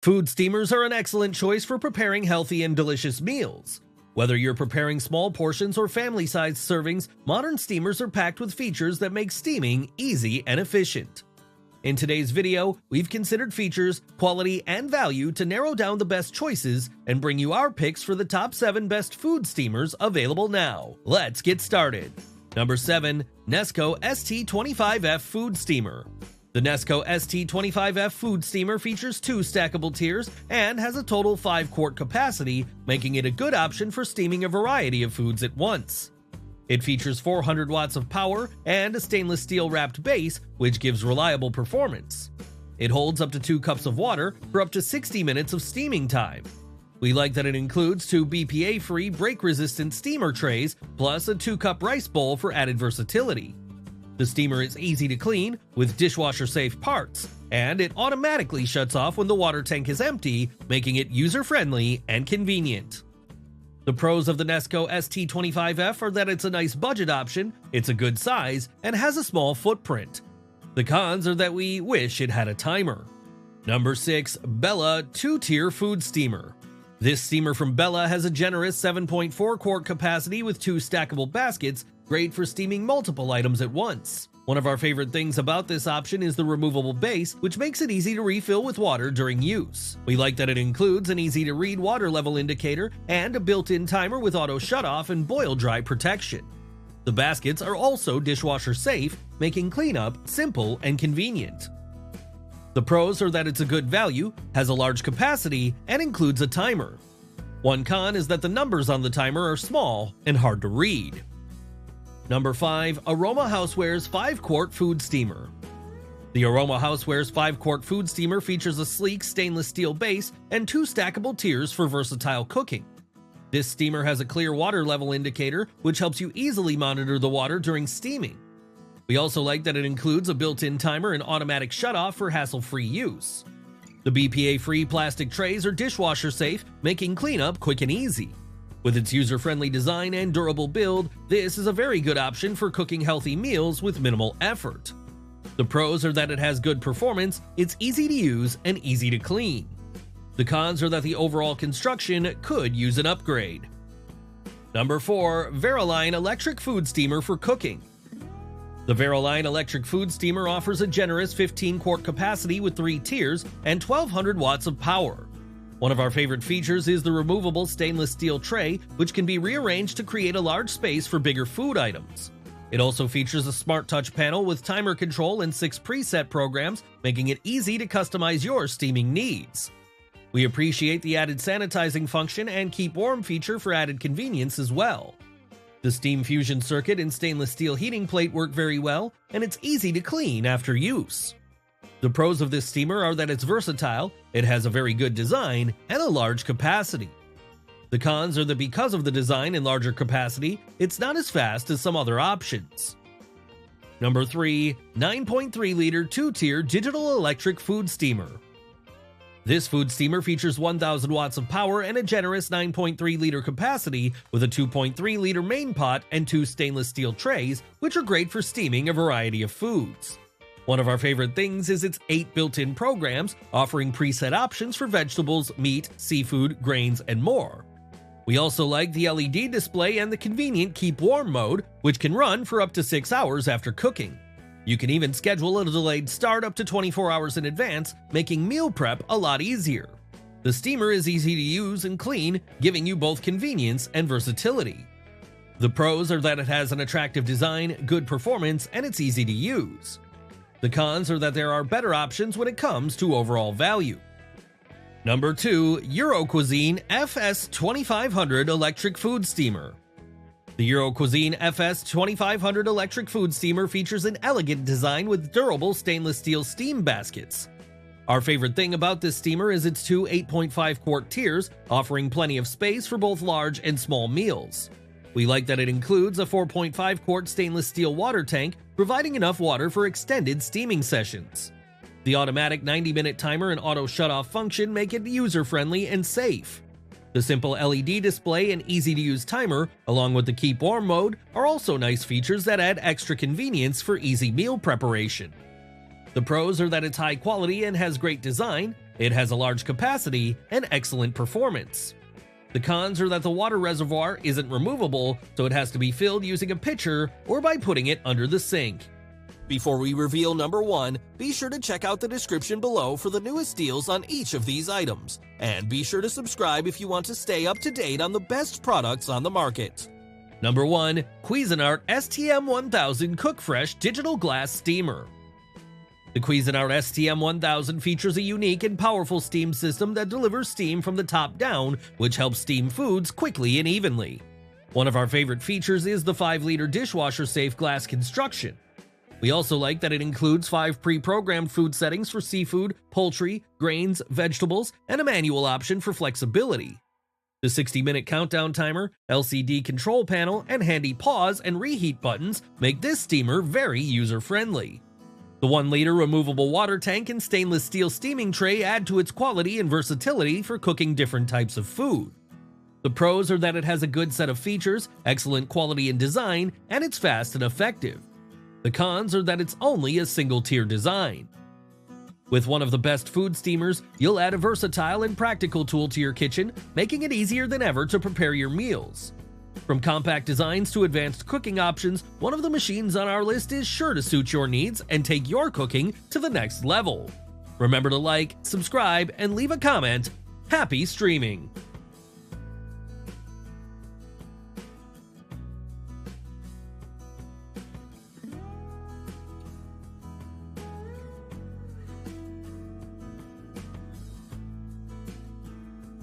Food steamers are an excellent choice for preparing healthy and delicious meals. Whether you're preparing small portions or family-sized servings, modern steamers are packed with features that make steaming easy and efficient. In today's video, we've considered features, quality, and value to narrow down the best choices and bring you our picks for the top 7 best food steamers available now. Let's get started. Number 7. Nesco ST25F Food Steamer. The Nesco ST25F Food Steamer features 2 stackable tiers and has a total 5-quart capacity, making it a good option for steaming a variety of foods at once. It features 400 watts of power and a stainless steel wrapped base, which gives reliable performance. It holds up to 2 cups of water for up to 60 minutes of steaming time. We like that it includes 2 BPA-free break-resistant steamer trays, plus a 2-cup rice bowl for added versatility. The steamer is easy to clean with dishwasher-safe parts, and it automatically shuts off when the water tank is empty, making it user-friendly and convenient. The pros of the Nesco ST25F are that it's a nice budget option, it's a good size, and has a small footprint. The cons are that we wish it had a timer. Number 6. Bella 2-Tier Food Steamer. This steamer from Bella has a generous 7.4-quart capacity with 2 stackable baskets, great for steaming multiple items at once. One of our favorite things about this option is the removable base, which makes it easy to refill with water during use. We like that it includes an easy-to-read water level indicator and a built-in timer with auto shutoff and boil-dry protection. The baskets are also dishwasher safe, making cleanup simple and convenient. The pros are that it's a good value, has a large capacity, and includes a timer. One con is that the numbers on the timer are small and hard to read. Number 5. Aroma Housewares 5-Quart Food Steamer. The Aroma Housewares 5-Quart Food Steamer features a sleek stainless steel base and 2 stackable tiers for versatile cooking. This steamer has a clear water level indicator, which helps you easily monitor the water during steaming. We also like that it includes a built-in timer and automatic shutoff for hassle-free use. The BPA-free plastic trays are dishwasher safe, making cleanup quick and easy. With its user-friendly design and durable build, this is a very good option for cooking healthy meals with minimal effort. The pros are that it has good performance, it's easy to use, and easy to clean. The cons are that the overall construction could use an upgrade. Number 4. Veroline Electric Food Steamer for Cooking. The Veroline Electric Food Steamer offers a generous 15-quart capacity with 3 tiers and 1,200 watts of power. One of our favorite features is the removable stainless steel tray, which can be rearranged to create a large space for bigger food items. It also features a smart touch panel with timer control and 6 preset programs, making it easy to customize your steaming needs. We appreciate the added sanitizing function and keep warm feature for added convenience as well. The steam fusion circuit and stainless steel heating plate work very well, and it's easy to clean after use. The pros of this steamer are that it's versatile, it has a very good design, and a large capacity. The cons are that because of the design and larger capacity, it's not as fast as some other options. Number 3. 9.3-liter 2-tier digital electric food steamer. This food steamer features 1,000 watts of power and a generous 9.3-liter capacity with a 2.3-liter main pot and 2 stainless steel trays, which are great for steaming a variety of foods. One of our favorite things is its 8 built-in programs, offering preset options for vegetables, meat, seafood, grains, and more. We also like the LED display and the convenient Keep Warm mode, which can run for up to 6 hours after cooking. You can even schedule a delayed start up to 24 hours in advance, making meal prep a lot easier. The steamer is easy to use and clean, giving you both convenience and versatility. The pros are that it has an attractive design, good performance, and it's easy to use. The cons are that there are better options when it comes to overall value. Number 2. Cuisine FS 2500 Electric Food Steamer. The Cuisine FS 2500 Electric Food Steamer features an elegant design with durable stainless steel steam baskets. Our favorite thing about this steamer is its 2 8.5-quart tiers, offering plenty of space for both large and small meals. We like that it includes a 4.5-quart stainless steel water tank, providing enough water for extended steaming sessions. The automatic 90-minute timer and auto shutoff function make it user-friendly and safe. The simple LED display and easy-to-use timer, along with the Keep Warm mode, are also nice features that add extra convenience for easy meal preparation. The pros are that it's high quality and has great design, It has a large capacity and excellent performance. The cons are that the water reservoir isn't removable, so it has to be filled using a pitcher or by putting it under the sink. Before we reveal number 1, be sure to check out the description below for the newest deals on each of these items. And be sure to subscribe if you want to stay up to date on the best products on the market. Number 1. Cuisinart STM1000 Cook Fresh Digital Glass Steamer. The Cuisinart STM1000 features a unique and powerful steam system that delivers steam from the top down, which helps steam foods quickly and evenly. One of our favorite features is the 5-liter dishwasher-safe glass construction. We also like that it includes 5 pre-programmed food settings for seafood, poultry, grains, vegetables, and a manual option for flexibility. The 60-minute countdown timer, LCD control panel, and handy pause and reheat buttons make this steamer very user-friendly. The 1-liter removable water tank and stainless steel steaming tray add to its quality and versatility for cooking different types of food. The pros are that it has a good set of features, excellent quality and design, and it's fast and effective. The cons are that it's only a single-tier design. With one of the best food steamers, you'll add a versatile and practical tool to your kitchen, making it easier than ever to prepare your meals. From compact designs to advanced cooking options, one of the machines on our list is sure to suit your needs and take your cooking to the next level. Remember to like, subscribe, and leave a comment. Happy streaming!